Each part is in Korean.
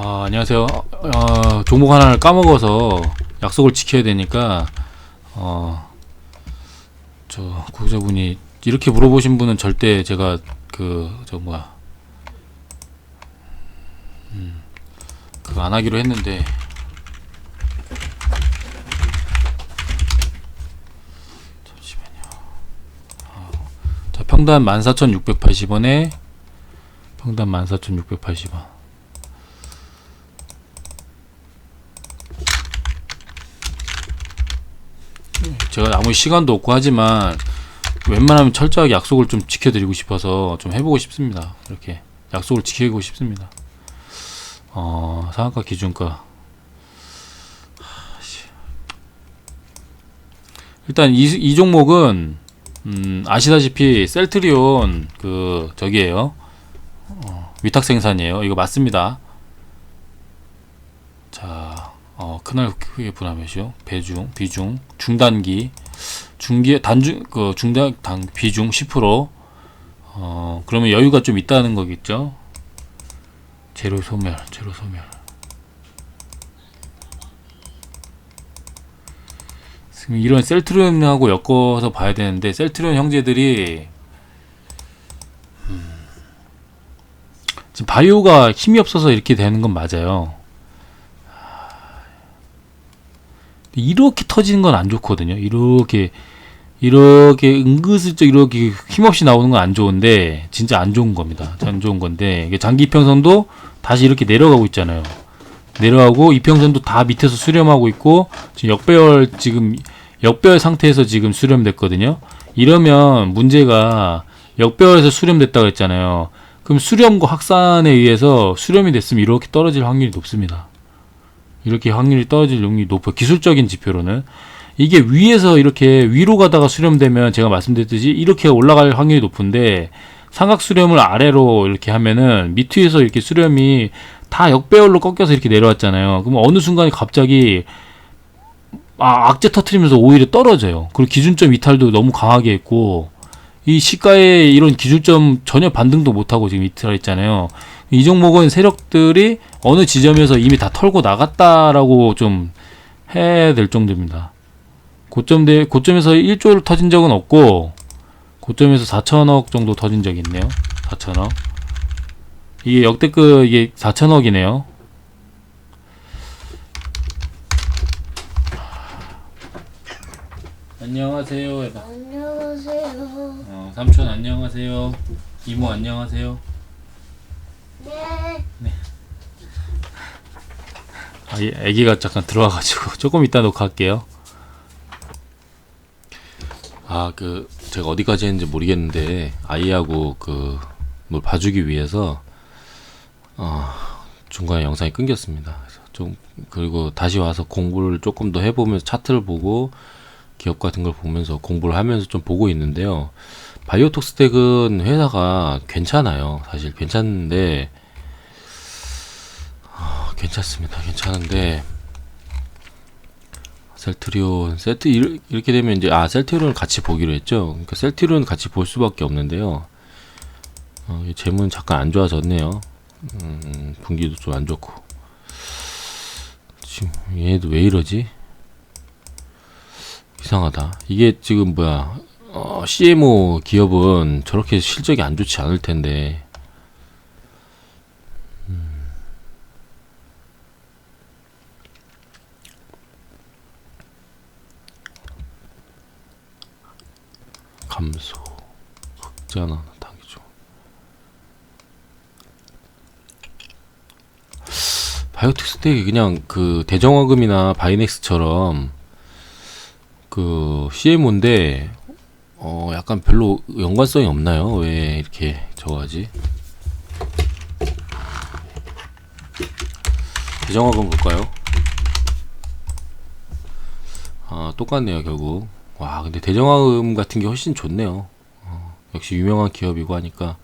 안녕하세요. 종목 하나를 까먹어서 약속을 지켜야 되니까, 저 구독자분이 이렇게 물어보신 분은 절대 제가 그거 안 하기로 했는데, 잠시만요. 자, 평단 14,680원에 평단 14,680원. 제가 아무 시간도 없고 하지만 웬만하면 철저하게 약속을 좀 지켜드리고 싶어서 좀 해보고 싶습니다. 이렇게 약속을 지키고 싶습니다. 상한가 기준가. 일단 이 종목은 아시다시피 셀트리온 저기에요. 위탁 생산이에요. 이거 맞습니다. 자, 그날 크게 분할매수요. 비중, 중단기, 중단 비중 10%. 그러면 여유가 좀 있다는 거겠죠. 재료 소멸. 지금 이런 셀트리온하고 엮어서 봐야 되는데, 셀트리온 형제들이 지금 바이오가 힘이 없어서 이렇게 되는 건 맞아요. 이렇게 터지는 건 안 좋거든요. 이렇게 은근슬쩍 이렇게 힘없이 나오는 건 안 좋은데, 진짜 안 좋은 겁니다. 안 좋은 건데, 이게 장기 이평선도 다시 이렇게 내려가고 있잖아요. 내려가고 이평선도 다 밑에서 수렴하고 있고, 지금 역배열 상태에서 지금 수렴됐거든요. 이러면 문제가, 역배열에서 수렴됐다고 그랬잖아요. 그럼 수렴과 확산에 의해서 수렴이 됐으면 이렇게 떨어질 확률이 높습니다. 이렇게 확률이 떨어질 확률이 높아요. 기술적인 지표로는. 이게 위에서 이렇게 위로 가다가 수렴되면 제가 말씀드렸듯이 이렇게 올라갈 확률이 높은데, 삼각 수렴을 아래로 이렇게 하면은 밑에서 이렇게 수렴이 다 역배열로 꺾여서 이렇게 내려왔잖아요. 그럼 어느 순간에 갑자기 악재 터트리면서 오히려 떨어져요. 그리고 기준점 이탈도 너무 강하게 했고, 이 시가에 이런 기준점 전혀 반등도 못하고 지금 이탈했잖아요. 이 종목은 세력들이 어느 지점에서 이미 다 털고 나갔다라고 좀 해야 될 정도입니다. 고점에서 1조를 터진 적은 없고, 고점에서 4천억 정도 터진 적이 있네요. 4천억. 이게 역대급, 이게 4천억이네요. 안녕하세요. 안녕하세요. 삼촌 안녕하세요. 이모 안녕하세요. 네. 애기가 잠깐 들어와가지고 조금 이따 녹화할게요. 제가 어디까지 했는지 모르겠는데, 아이하고 뭘 봐주기 위해서 중간에 영상이 끊겼습니다. 그래서 그리고 다시 와서 공부를 조금 더 해보면서 차트를 보고 기업 같은 걸 보면서 공부를 하면서 좀 보고 있는데요. 바이오톡스텍은 회사가 괜찮아요. 사실 괜찮은데, 괜찮은데, 셀트리온, 이렇게 되면 이제, 셀트리온을 같이 보기로 했죠. 그러니까 셀트리온 같이 볼 수밖에 없는데요. 재무는 잠깐 안 좋아졌네요. 분기도 좀 안 좋고. 지금 얘네도 왜 이러지? 이상하다. 이게 지금 CMO 기업은 저렇게 실적이 안 좋지 않을 텐데. 감소, 흑자나 당기죠. 바이오텍스텍이 그냥 대정화금이나 바이넥스처럼 CMO인데, 약간 별로 연관성이 없나요? 왜 이렇게 저거하지? 대정화금 볼까요? 똑같네요, 결국. 와, 근데 대정화금 같은 게 훨씬 좋네요. 역시 유명한 기업이고 하니까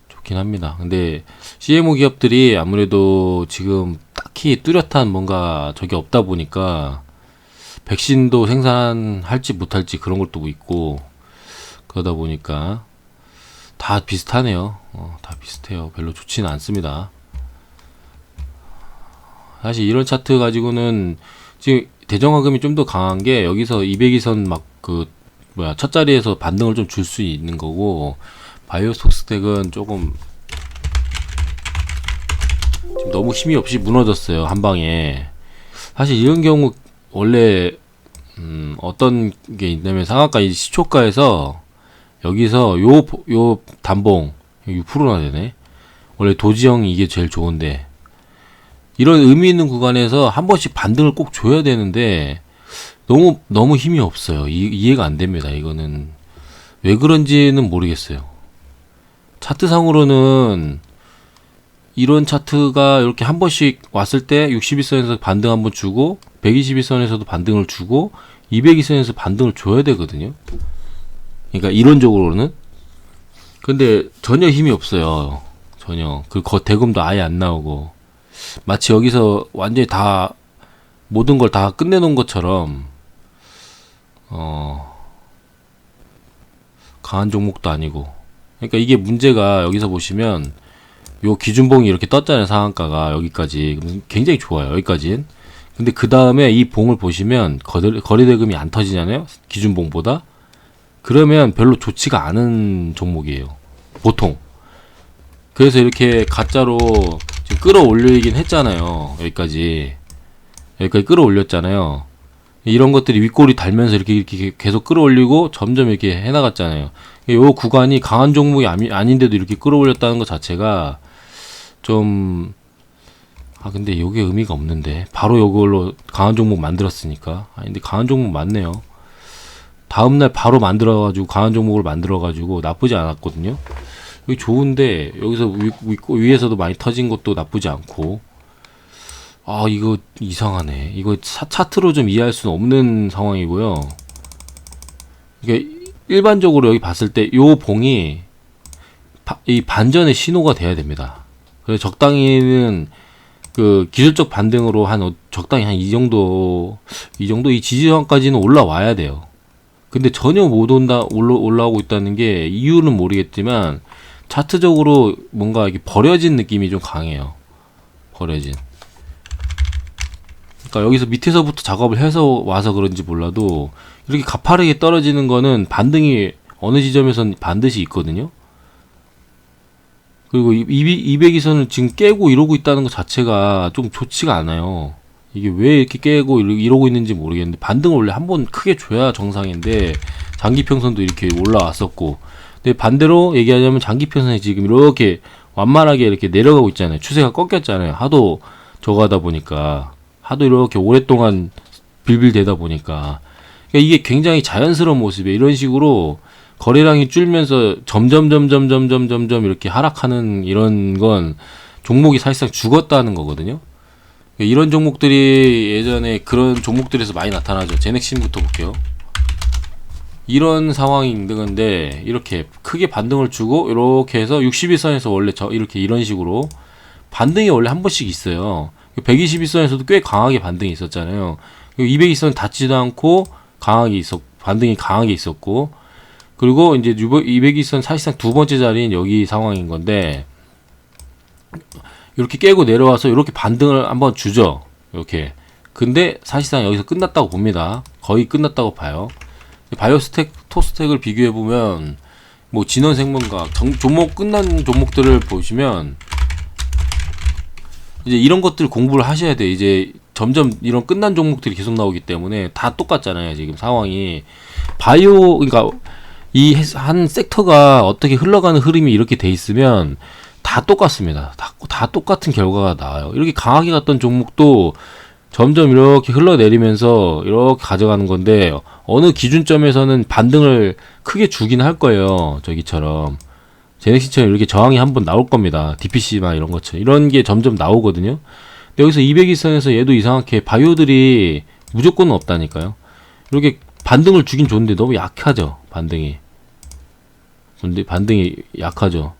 좋긴 합니다. 근데 CMO 기업들이 아무래도 지금 딱히 뚜렷한 뭔가 저게 없다 보니까, 백신도 생산할지 못할지 그런 것도 있고, 그러다 보니까 다 비슷하네요. 다 비슷해요. 별로 좋지는 않습니다. 사실 이런 차트 가지고는 지금 대정화금이 좀 더 강한 게 여기서 200이선 막 그 뭐야 첫 자리에서 반등을 좀 줄 수 있는 거고, 바이오스톡스텍은 조금 지금 너무 힘이 없이 무너졌어요, 한 방에. 사실 이런 경우 원래 어떤 게 있냐면 상한가 이 시초가에서 여기서 요 단봉 6%나 되네. 원래 도지형이 이게 제일 좋은데 이런 의미 있는 구간에서 한 번씩 반등을 꼭 줘야 되는데 너무 힘이 없어요. 이해가 안 됩니다. 이거는 왜 그런지는 모르겠어요. 차트상으로는 이런 차트가 이렇게 한 번씩 왔을 때 61선에서 반등 한번 주고 121선에서도 반등을 주고 202선에서 반등을 줘야 되거든요. 그러니까 이론적으로는. 근데 전혀 힘이 없어요. 전혀. 그 대금도 아예 안 나오고 마치 여기서 완전히 다 모든 걸 다 끝내놓은 것처럼 강한 종목도 아니고. 그러니까 이게 문제가 여기서 보시면 요 기준봉이 이렇게 떴잖아요. 상한가가 여기까지. 굉장히 좋아요. 여기까진. 근데 그 다음에 이 봉을 보시면 거래대금이 안 터지잖아요. 기준봉보다. 그러면 별로 좋지가 않은 종목이에요. 보통. 그래서 이렇게 가짜로 지금 끌어올리긴 했잖아요. 여기까지 끌어올렸잖아요. 이런 것들이 윗골이 달면서 이렇게 계속 끌어올리고 점점 이렇게 해나갔잖아요. 이 구간이 강한 종목이 아닌데도 이렇게 끌어올렸다는 것 자체가 좀, 근데 이게 의미가 없는데. 바로 이걸로 강한 종목 만들었으니까. 근데 강한 종목 맞네요. 다음날 바로 만들어가지고, 강한 종목을 만들어가지고, 나쁘지 않았거든요. 여기 좋은데, 여기서 위에서도 많이 터진 것도 나쁘지 않고. 이거 이상하네. 이거 차트로 좀 이해할 수는 없는 상황이고요. 이게 일반적으로 여기 봤을 때 요 봉이 이 반전의 신호가 돼야 됩니다. 그래서 적당히는 그 기술적 반등으로 적당히 한 이 정도 이 지지선까지는 올라와야 돼요. 근데 전혀 못 올라오고 있다는 게 이유는 모르겠지만 차트적으로 뭔가 이게 버려진 느낌이 좀 강해요. 버려진. 그러니까 여기서 밑에서부터 작업을 해서 와서 그런지 몰라도 이렇게 가파르게 떨어지는 거는 반등이 어느 지점에선 반드시 있거든요. 그리고 200이선을 지금 깨고 이러고 있다는 것 자체가 좀 좋지가 않아요. 이게 왜 이렇게 깨고 이러고 있는지 모르겠는데, 반등을 원래 한번 크게 줘야 정상인데 장기평선도 이렇게 올라왔었고, 근데 반대로 얘기하자면 장기평선이 지금 이렇게 완만하게 이렇게 내려가고 있잖아요. 추세가 꺾였잖아요. 하도 저거 하다 보니까, 하도 이렇게 오랫동안 빌빌대다 보니까. 그러니까 이게 굉장히 자연스러운 모습이에요. 이런 식으로 거래량이 줄면서 점점 이렇게 하락하는 이런 건 종목이 사실상 죽었다는 거거든요. 그러니까 이런 종목들이 예전에 그런 종목들에서 많이 나타나죠. 제넥신부터 볼게요. 이런 상황이 있는 건데 이렇게 크게 반등을 주고 이렇게 해서 61선에서 원래 이런 식으로 반등이 원래 한 번씩 있어요. 121선에서도 꽤 강하게 반등이 있었잖아요. 200일선 닿지도 않고 반등이 강하게 있었고, 그리고 이제 200일선 사실상 두 번째 자리인 여기 상황인 건데, 이렇게 깨고 내려와서 이렇게 반등을 한번 주죠. 이렇게. 근데 사실상 여기서 끝났다고 봅니다. 거의 끝났다고 봐요. 토스텍을 비교해보면, 뭐, 진원생명과학, 종목 끝난 종목들을 보시면, 이제 이런 것들 공부를 하셔야 돼. 이제 점점 이런 끝난 종목들이 계속 나오기 때문에 다 똑같잖아요. 지금 상황이. 그러니까 이 한 섹터가 어떻게 흘러가는 흐름이 이렇게 돼 있으면 다 똑같습니다. 다 똑같은 결과가 나와요. 이렇게 강하게 갔던 종목도 점점 이렇게 흘러내리면서 이렇게 가져가는 건데, 어느 기준점에서는 반등을 크게 주긴 할 거예요. 저기처럼. 제넥시처럼 이렇게 저항이 한번 나올 겁니다. DPC나 이런 것처럼. 이런 게 점점 나오거든요. 근데 여기서 200일선에서 얘도 이상하게 바이오들이 무조건 없다니까요. 이렇게 반등을 주긴 좋은데 너무 약하죠. 반등이. 근데 반등이 약하죠.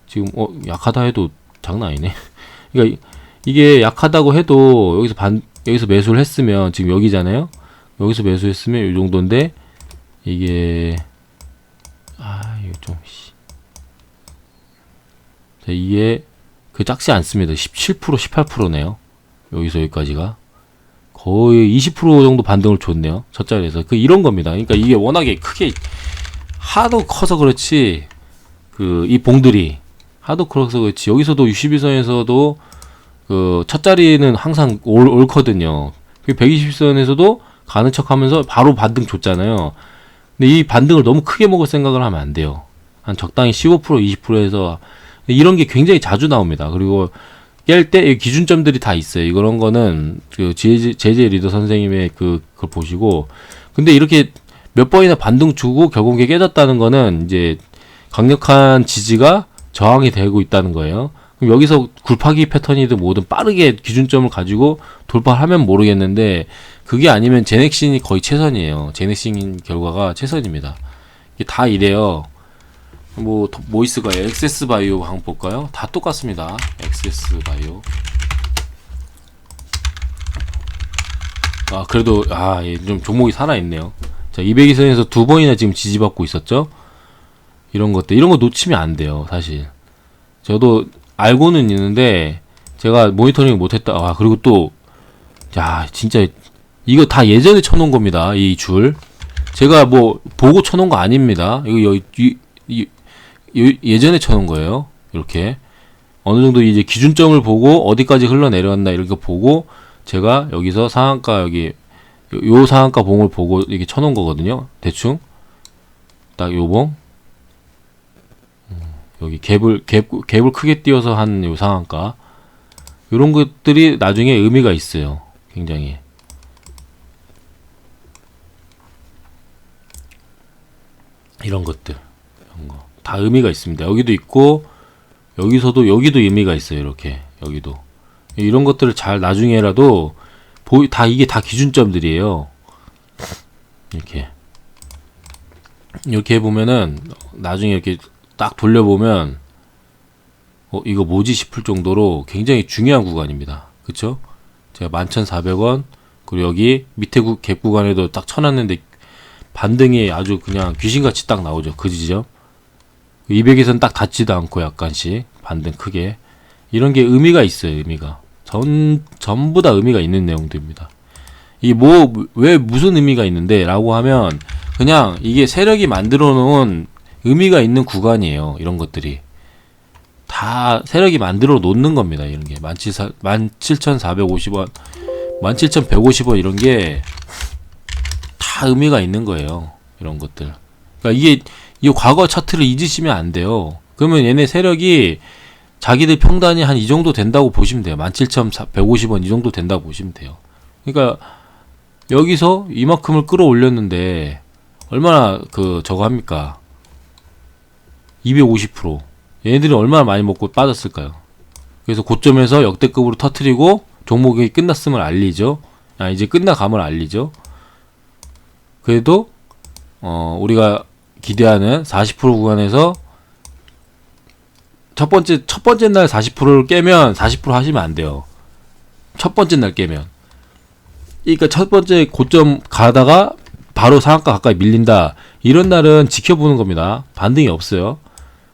지금 약하다 해도 장난 아니네. 그러니까 이게 약하다고 해도 여기서 매수를 했으면 지금 여기잖아요. 여기서 매수했으면 이 정도인데 이게 이거 좀 이게 작지 않습니다. 17% 18%네요. 여기서 여기까지가 거의 20% 정도 반등을 줬네요. 첫 자리에서. 이런 겁니다. 그러니까 이게 워낙에 크게 하도 커서 그렇지, 이 봉들이 하도 커서 그렇지, 여기서도 61선에서도 첫 자리는 항상 옳거든요. 120선에서도 가는 척 하면서 바로 반등 줬잖아요. 근데 이 반등을 너무 크게 먹을 생각을 하면 안 돼요. 한 적당히 15%, 20%에서 이런 게 굉장히 자주 나옵니다. 그리고 깰 때 기준점들이 다 있어요. 이런 거는 제재 리더 선생님의 그걸 보시고, 근데 이렇게 몇 번이나 반등 주고 결국에 깨졌다는 거는 이제 강력한 지지가 저항이 되고 있다는 거예요. 그럼 여기서 굴파기 패턴이든 뭐든 빠르게 기준점을 가지고 돌파하면 모르겠는데, 그게 아니면 제넥신이 거의 최선이에요. 제넥신 결과가 최선입니다. 이게 다 이래요. 뭐 있을까요? 엑세스 바이오 한번 볼까요? 다 똑같습니다. 엑세스 바이오. 그래도 좀 종목이 살아있네요. 자, 200일선에서 두 번이나 지금 지지받고 있었죠. 이런 거 놓치면 안 돼요. 사실 저도 알고는 있는데 제가 모니터링을 못했다. 그리고 또 진짜 이거 다 예전에 쳐놓은 겁니다. 이 줄 제가 뭐 보고 쳐놓은 거 아닙니다. 이거 예전에 쳐놓은 거예요. 이렇게 어느 정도 이제 기준점을 보고 어디까지 흘러내려갔나 이렇게 보고, 제가 여기서 상한가 요 상한가 봉을 보고 이렇게 쳐놓은 거거든요. 대충 딱 요 봉, 여기 갭을 크게 띄워서 한 요 상한가, 요런 것들이 나중에 의미가 있어요. 굉장히. 이런 것들, 이런 거 다 의미가 있습니다. 여기도 있고, 여기도 의미가 있어요. 이렇게 여기도 이런 것들을 잘 나중에라도 이게 다 기준점들이에요. 이렇게 보면은 나중에 이렇게 딱 돌려보면 이거 뭐지 싶을 정도로 굉장히 중요한 구간입니다. 그쵸? 제가 11,400원, 그리고 여기 밑에 갭 구간에도 딱 쳐놨는데 반등이 아주 그냥 귀신같이 딱 나오죠. 그 지점 200에선 딱 닿지도 않고 약간씩 반등 크게, 이런 게 의미가 있어요. 의미가 전부 다 의미가 있는 내용들입니다. 이게 왜 무슨 의미가 있는데 라고 하면, 그냥 이게 세력이 만들어 놓은 의미가 있는 구간이에요. 이런 것들이 다 세력이 만들어 놓는 겁니다. 이런 게 17,450원, 17,150원 이런 게 다 의미가 있는 거예요. 이런 것들. 그러니까 이 과거 차트를 잊으시면 안 돼요. 그러면 얘네 세력이 자기들 평단이 한 이 정도 된다고 보시면 돼요. 17,150원 이 정도 된다고 보시면 돼요. 그러니까 여기서 이만큼을 끌어올렸는데 얼마나 저거 합니까? 250%. 얘네들이 얼마나 많이 먹고 빠졌을까요? 그래서 고점에서 역대급으로 터트리고 종목이 끝났음을 알리죠. 이제 끝나감을 알리죠. 그래도 우리가 기대하는 40% 구간에서 첫 번째 날 40%를 깨면 40% 하시면 안 돼요. 첫 번째 날 깨면. 그러니까 첫 번째 고점 가다가 바로 상한가 가까이 밀린다. 이런 날은 지켜보는 겁니다. 반등이 없어요.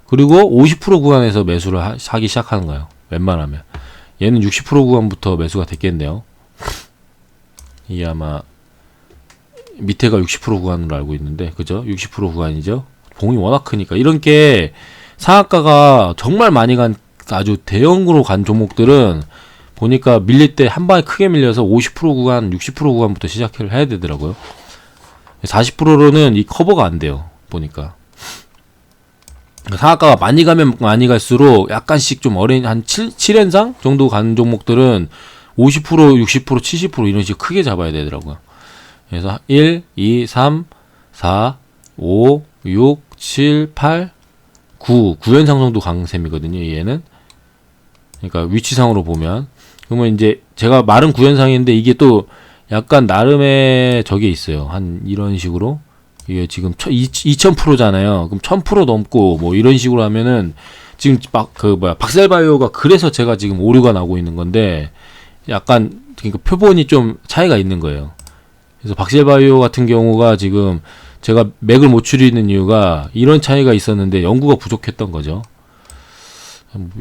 그리고 50% 구간에서 매수를 하기 시작하는 거예요. 웬만하면. 얘는 60% 구간부터 매수가 됐겠네요. 이게 아마 밑에가 60% 구간으로 알고 있는데, 그죠? 60% 구간이죠. 봉이 워낙 크니까. 이런 게 상한가가 정말 많이 간, 아주 대형으로 간 종목들은 보니까 밀릴 때 한 방에 크게 밀려서 50% 구간, 60% 구간부터 시작을 해야 되더라고요. 40%로는 이 커버가 안 돼요. 보니까. 상한가가 많이 가면 많이 갈수록 약간씩 좀 한 7연상 정도 가는 종목들은 50%, 60%, 70% 이런 식으로 크게 잡아야 되더라고요. 그래서 1, 2, 3, 4, 5, 6, 7, 8, 9연상 정도 강셈이거든요. 얘는. 그러니까 위치상으로 보면. 그러면 이제 제가 말은 9연상인데 이게 또 약간 나름의 저게 있어요. 한 이런 식으로. 이게 지금 2000%잖아요. 그럼 1000% 넘고 뭐 이런 식으로 하면은 지금 박셀바이오가 그래서 제가 지금 오류가 나고 있는 건데, 약간 그러니까 표본이 좀 차이가 있는 거예요. 그래서 박셀바이오 같은 경우가 지금 제가 맥을 못 추리는 이유가 이런 차이가 있었는데 연구가 부족했던 거죠.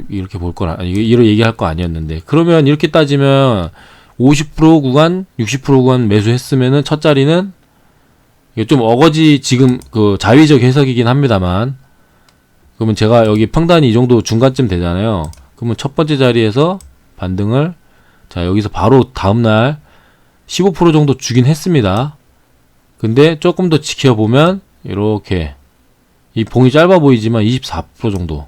이렇게 볼 건 아니 이런 얘기할 거 아니었는데 그러면 이렇게 따지면 50% 구간, 60% 구간 매수했으면은 첫 자리는 이게 좀 어거지 지금 그 자의적 해석이긴 합니다만 그러면 제가 여기 평단이 이 정도 중간쯤 되잖아요. 그러면 첫 번째 자리에서 반등을 자 여기서 바로 다음날 15% 정도 주긴 했습니다. 근데 조금 더 지켜보면 이렇게 이 봉이 짧아 보이지만 24% 정도.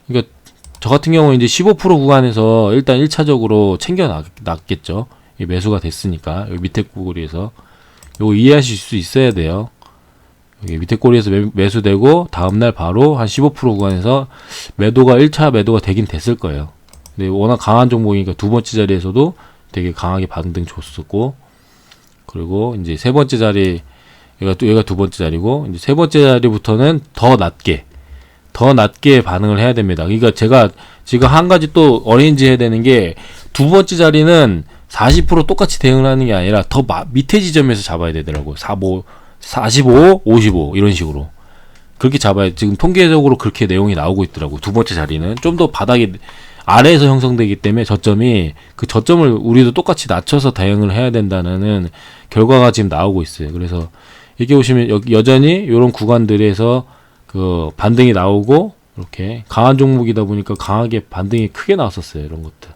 그러니까 저 같은 경우는 이제 15% 구간에서 일단 1차적으로 챙겨 놨겠죠. 이 매수가 됐으니까 여기 밑에 꼬리에서 요거 이해하실 수 있어야 돼요. 여기 밑에 꼬리에서 매수되고 다음날 바로 한 15% 구간에서 매도가 1차 매도가 되긴 됐을 거예요. 근데 워낙 강한 종목이니까 두 번째 자리에서도 되게 강하게 반등 줬었고 그리고 이제 세 번째 자리 얘가 두 번째 자리고 이제 세 번째 자리부터는 더 낮게 반응을 해야 됩니다. 그러니까 제가 지금 한 가지 또 어레인지 해야 되는 게 두 번째 자리는 40% 똑같이 대응을 하는 게 아니라 더 밑에 지점에서 잡아야 되더라고요. 45, 55 이런 식으로 그렇게 잡아야 지금 통계적으로 그렇게 내용이 나오고 있더라고요. 두 번째 자리는 좀 더 바닥이 아래에서 형성되기 때문에 저점이 그 저점을 우리도 똑같이 낮춰서 대응을 해야 된다는 결과가 지금 나오고 있어요. 그래서 이렇게 보시면 여전히 이런 구간들에서 그 반등이 나오고 이렇게 강한 종목이다 보니까 강하게 반등이 크게 나왔었어요. 이런 것들.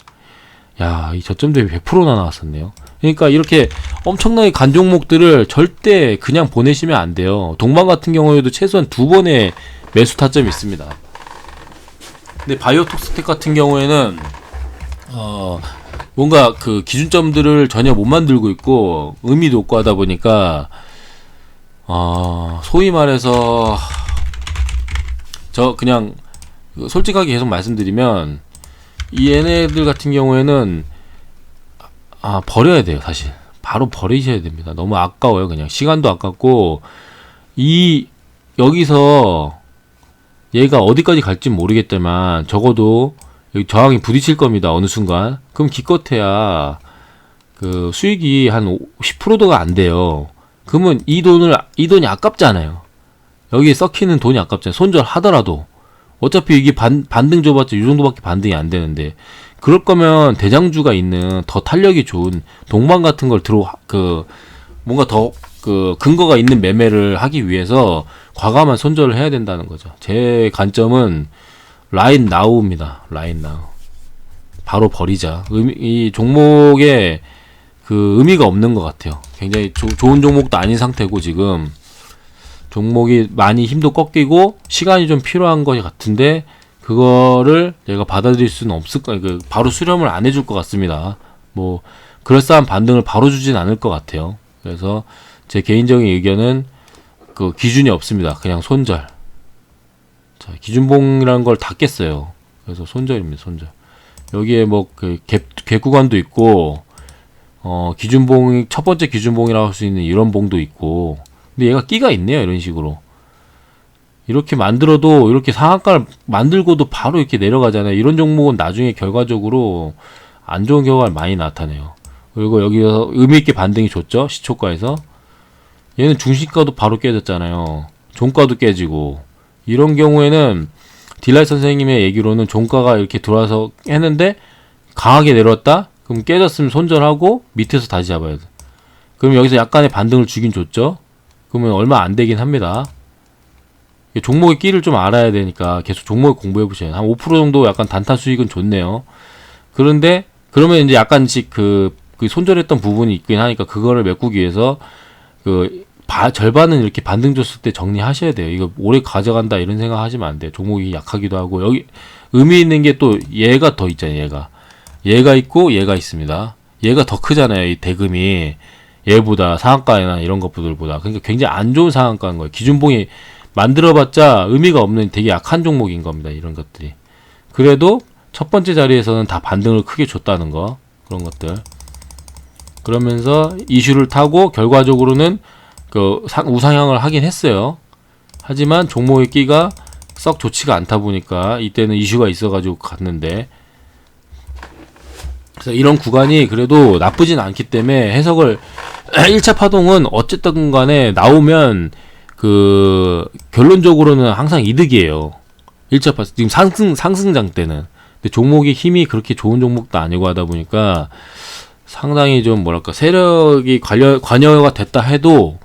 야, 이 저점 대비 100%나 나왔었네요. 그러니까 이렇게 엄청나게 간 종목들을 절대 그냥 보내시면 안 돼요. 동반 같은 경우에도 최소한 두 번의 매수 타점이 있습니다. 근데 바이오톡스텍 같은 경우에는 뭔가 그 기준점들을 전혀 못 만들고 있고 의미도 없고 하다 보니까 소위 말해서 저 그냥 솔직하게 계속 말씀드리면 이 얘네들 같은 경우에는 버려야 돼요. 사실 바로 버리셔야 됩니다. 너무 아까워요. 그냥 시간도 아깝고 여기서 얘가 어디까지 갈지 모르겠지만 적어도 여기 저항이 부딪힐 겁니다. 어느 순간. 그럼 기껏해야 그 수익이 한 10%도가 안 돼요. 그러면 이 돈이 아깝잖아요. 여기에 썩히는 돈이 아깝잖아요. 손절하더라도. 어차피 이게 반등 줘봤자 이 정도밖에 반등이 안 되는데. 그럴 거면 대장주가 있는 더 탄력이 좋은 동반 같은 걸 뭔가 더 근거가 있는 매매를 하기 위해서 과감한 손절을 해야 된다는 거죠. 제 관점은 라인 나우입니다. 라인 나우. 바로 버리자. 이 종목에 그 의미가 없는 것 같아요. 굉장히 좋은 종목도 아닌 상태고 지금 종목이 많이 힘도 꺾이고 시간이 좀 필요한 것 같은데 그거를 내가 받아들일 수는 없을 거예요. 바로 수렴을 안 해줄 것 같습니다. 뭐 그럴싸한 반등을 바로 주진 않을 것 같아요. 그래서 제 개인적인 의견은 그 기준이 없습니다. 그냥 손절. 자, 기준봉이라는 걸 다 깼어요. 그래서 손절입니다. 손절. 여기에 뭐 그 갭 구간도 있고 기준봉이 첫 번째 기준봉이라고 할 수 있는 이런 봉도 있고 근데 얘가 끼가 있네요. 이런 식으로. 이렇게 만들어도 이렇게 상한가를 만들고도 바로 이렇게 내려가잖아요. 이런 종목은 나중에 결과적으로 안 좋은 결과가 많이 나타내요. 그리고 여기서 의미있게 반등이 줬죠. 시초가에서. 얘는 중시가도 바로 깨졌잖아요. 종가도 깨지고. 이런 경우에는 딜라이 선생님의 얘기로는 종가가 이렇게 들어와서 했는데 강하게 내려왔다? 그럼 깨졌으면 손절하고 밑에서 다시 잡아야 돼. 그럼 여기서 약간의 반등을 주긴 줬죠. 그러면 얼마 안 되긴 합니다. 종목의 끼를 좀 알아야 되니까 계속 종목을 공부해 보셔야 돼요. 한 5% 정도 약간 단타 수익은 좋네요. 그런데 그러면 이제 약간씩 그 손절했던 부분이 있긴 하니까 그거를 메꾸기 위해서 절반은 이렇게 반등 줬을 때 정리하셔야 돼요. 이거 오래 가져간다 이런 생각 하시면 안 돼요. 종목이 약하기도 하고 여기 의미 있는 게 또 얘가 더 있잖아요. 얘가 있고 얘가 있습니다. 얘가 더 크잖아요. 이 대금이 얘보다 상한가나 이런 것들보다. 그러니까 굉장히 안 좋은 상한가인 거예요. 기준봉이 만들어봤자 의미가 없는 되게 약한 종목인 겁니다. 이런 것들이. 그래도 첫 번째 자리에서는 다 반등을 크게 줬다는 거. 그런 것들. 그러면서 이슈를 타고 결과적으로는 우상향을 하긴 했어요. 하지만 종목의 끼가 썩 좋지가 않다 보니까 이때는 이슈가 있어가지고 갔는데 그래서 이런 구간이 그래도 나쁘진 않기 때문에 해석을 1차 파동은 어쨌든 간에 나오면 결론적으로는 항상 이득이에요. 1차 지금 상승장 때는. 근데 종목이 힘이 그렇게 좋은 종목도 아니고 하다 보니까 상당히 좀 뭐랄까 세력이 관여가 됐다 해도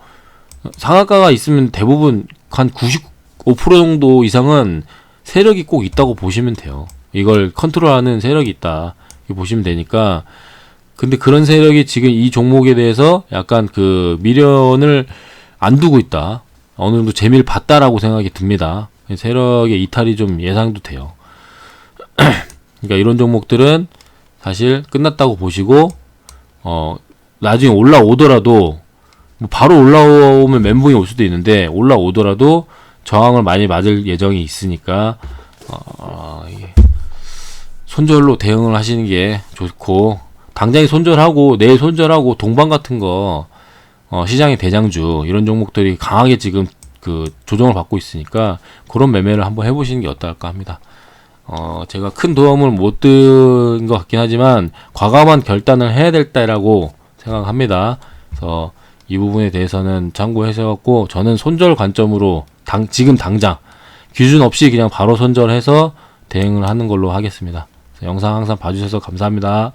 상한가가 있으면 대부분 한 95% 정도 이상은 세력이 꼭 있다고 보시면 돼요. 이걸 컨트롤하는 세력이 있다 이렇게 보시면 되니까. 근데 그런 세력이 지금 이 종목에 대해서 약간 그 미련을 안 두고 있다, 어느 정도 재미를 봤다라고 생각이 듭니다. 세력의 이탈이 좀 예상도 돼요. 그러니까 이런 종목들은 사실 끝났다고 보시고, 나중에 올라오더라도, 뭐 바로 올라오면 멘붕이 올 수도 있는데, 올라오더라도 저항을 많이 맞을 예정이 있으니까, 이게 손절로 대응을 하시는 게 좋고, 당장에 손절하고, 내일 손절하고, 동반 같은 거, 시장의 대장주, 이런 종목들이 강하게 지금 그 조정을 받고 있으니까, 그런 매매를 한번 해보시는 게 어떨까 합니다. 제가 큰 도움을 못 든 것 같긴 하지만 과감한 결단을 해야 될 때라고 생각합니다. 그래서 이 부분에 대해서는 참고하셔갖고, 저는 손절 관점으로 지금 당장 기준 없이 그냥 바로 손절해서 대응을 하는 걸로 하겠습니다. 영상 항상 봐주셔서 감사합니다.